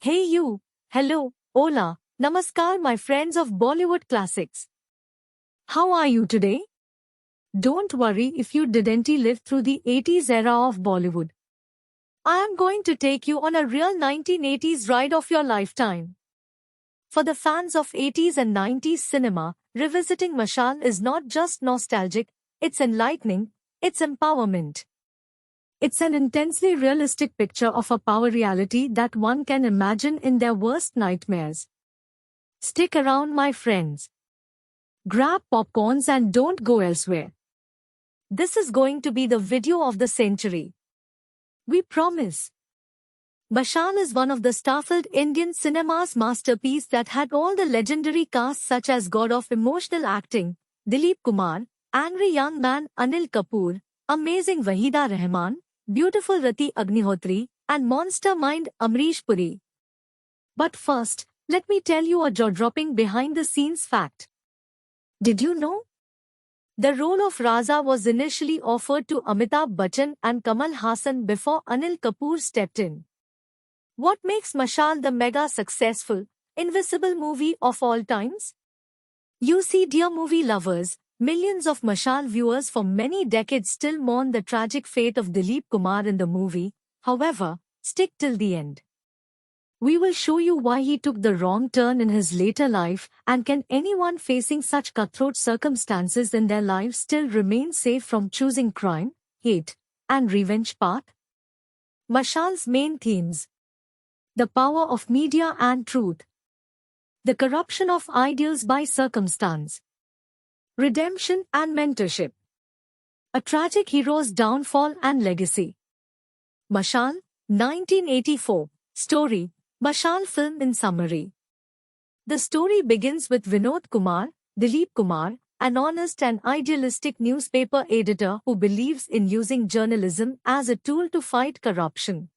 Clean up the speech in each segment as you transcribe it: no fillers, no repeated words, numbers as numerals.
Hey you, hello, hola, namaskar my friends of Bollywood classics. How are you today? Don't worry if you didn't live through the 80s era of Bollywood. I am going to take you on a real 1980s ride of your lifetime. For the fans of 80s and 90s cinema, revisiting Mashal is not just nostalgic, it's enlightening, it's empowerment. It's an intensely realistic picture of a power reality that one can imagine in their worst nightmares. Stick around, my friends. Grab popcorns and don't go elsewhere. This is going to be the video of the century. We promise. Mashal is one of the starfilled Indian cinema's masterpiece that had all the legendary casts such as god of emotional acting, Dilip Kumar, angry young man Anil Kapoor, amazing Wahida Rahman, beautiful Rati Agnihotri, and monster mind Amrish Puri. But first, let me tell you a jaw-dropping behind-the-scenes fact. Did you know? The role of Raza was initially offered to Amitabh Bachchan and Kamal Haasan before Anil Kapoor stepped in. What makes Mashal the mega successful, invisible movie of all times? You see, dear movie lovers, millions of Mashal viewers for many decades still mourn the tragic fate of Dilip Kumar in the movie. However, stick till the end. We will show you why he took the wrong turn in his later life, and can anyone facing such cutthroat circumstances in their lives still remain safe from choosing crime, hate, and revenge path? Mashal's main themes: the power of media and truth, the corruption of ideals by circumstance, redemption and mentorship, a tragic hero's downfall and legacy. Mashal, 1984, story. Mashal film in summary. The story begins with Vinod Kumar, Dilip Kumar, an honest and idealistic newspaper editor who believes in using journalism as a tool to fight corruption.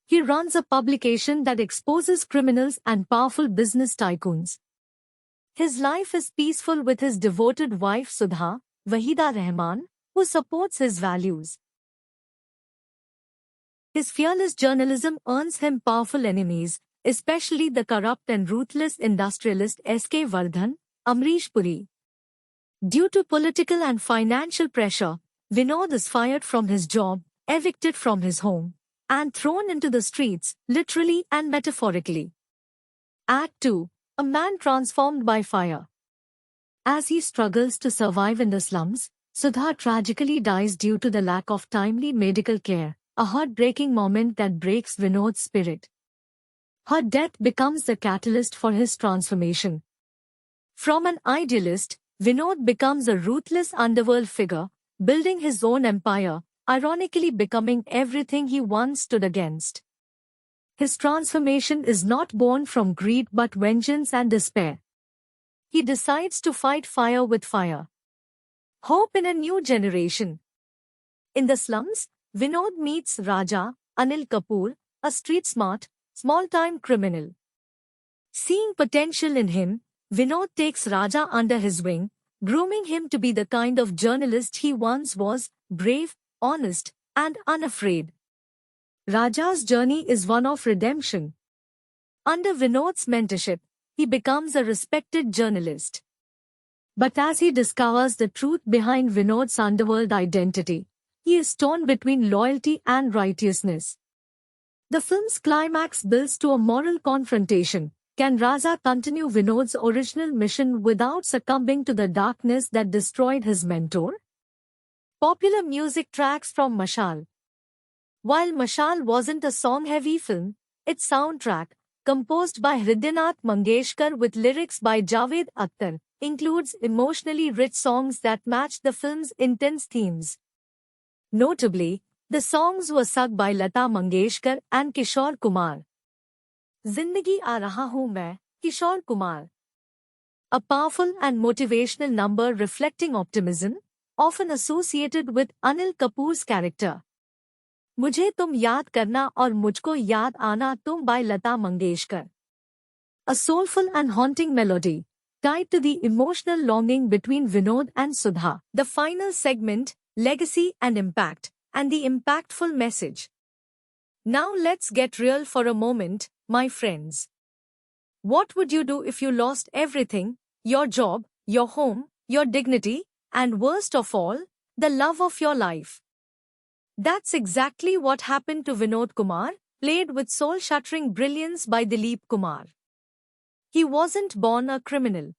He runs a publication that exposes criminals and powerful business tycoons. His life is peaceful with his devoted wife Sudha, Wahida Rahman, who supports his values. His fearless journalism earns him powerful enemies, especially the corrupt and ruthless industrialist S.K. Vardhan, Amrish Puri. Due to political and financial pressure, Vinod is fired from his job, evicted from his home, and thrown into the streets, literally and metaphorically. Act 2. A man transformed by fire. As he struggles to survive in the slums, Sudha tragically dies due to the lack of timely medical care, a heartbreaking moment that breaks Vinod's spirit. Her death becomes the catalyst for his transformation. From an idealist, Vinod becomes a ruthless underworld figure, building his own empire, ironically becoming everything he once stood against. His transformation is not born from greed but vengeance and despair. He decides to fight fire with fire. Hope in a new generation. In the slums, Vinod meets Raja, Anil Kapoor, a street-smart, small-time criminal. Seeing potential in him, Vinod takes Raja under his wing, grooming him to be the kind of journalist he once was, brave, honest, and unafraid. Raja's journey is one of redemption. Under Vinod's mentorship, he becomes a respected journalist. But as he discovers the truth behind Vinod's underworld identity, he is torn between loyalty and righteousness. The film's climax builds to a moral confrontation. Can Raza continue Vinod's original mission without succumbing to the darkness that destroyed his mentor? Popular music tracks from Mashal. While Mashal wasn't a song-heavy film, its soundtrack, composed by Hridyanath Mangeshkar with lyrics by Javed Akhtar, includes emotionally rich songs that match the film's intense themes. Notably, the songs were sung by Lata Mangeshkar and Kishore Kumar. Zindagi Aa Raha Hoon Main, Kishore Kumar. A powerful and motivational number reflecting optimism, often associated with Anil Kapoor's character. Mujhe tum yaad karna aur mujhko yaad aana tum by Lata Mangeshkar. A soulful and haunting melody, tied to the emotional longing between Vinod and Sudha. The final segment, legacy and impact, and the impactful message. Now let's get real for a moment. my friends. What would you do if you lost everything, your job, your home, your dignity, and worst of all, the love of your life? That's exactly what happened to Vinod Kumar, played with soul-shattering brilliance by Dilip Kumar. He wasn't born a criminal.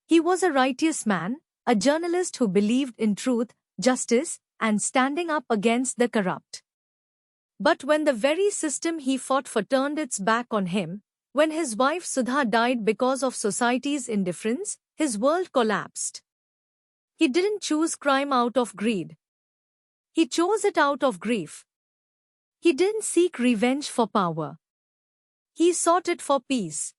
He was a righteous man, a journalist who believed in truth, justice, and standing up against the corrupt. But when the very system he fought for turned its back on him, when his wife Sudha died because of society's indifference, his world collapsed. He didn't choose crime out of greed. He chose it out of grief. He didn't seek revenge for power. He sought it for peace.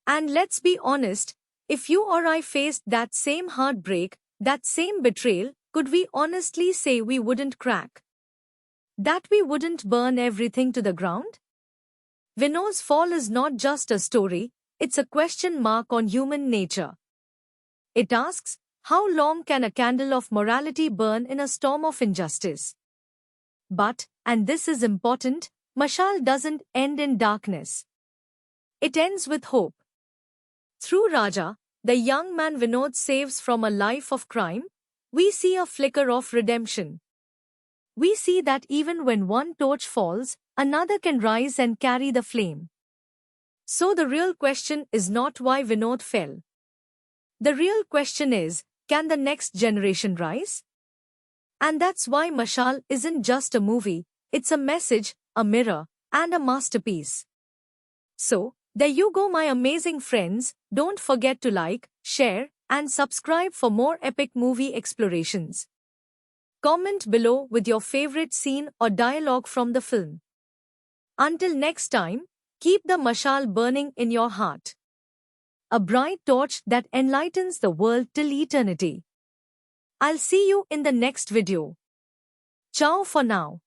And let's be honest, if you or I faced that same heartbreak, that same betrayal, could we honestly say we wouldn't crack? That we wouldn't burn everything to the ground? Vinod's fall is not just a story, it's a question mark on human nature. It asks, how long can a candle of morality burn in a storm of injustice? But, and this is important, Mashal doesn't end in darkness. It ends with hope. Through Raja, the young man Vinod saves from a life of crime, we see a flicker of redemption. We see that even when one torch falls, another can rise and carry the flame. So the real question is not why Vinod fell. The real question is, can the next generation rise? And that's why Mashal isn't just a movie, it's a message, a mirror, and a masterpiece. So, there you go my amazing friends, don't forget to like, share, and subscribe for more epic movie explorations. Comment below with your favorite scene or dialogue from the film. Until next time, keep the Mashal burning in your heart. A bright torch that enlightens the world till eternity. I'll see you in the next video. Ciao for now.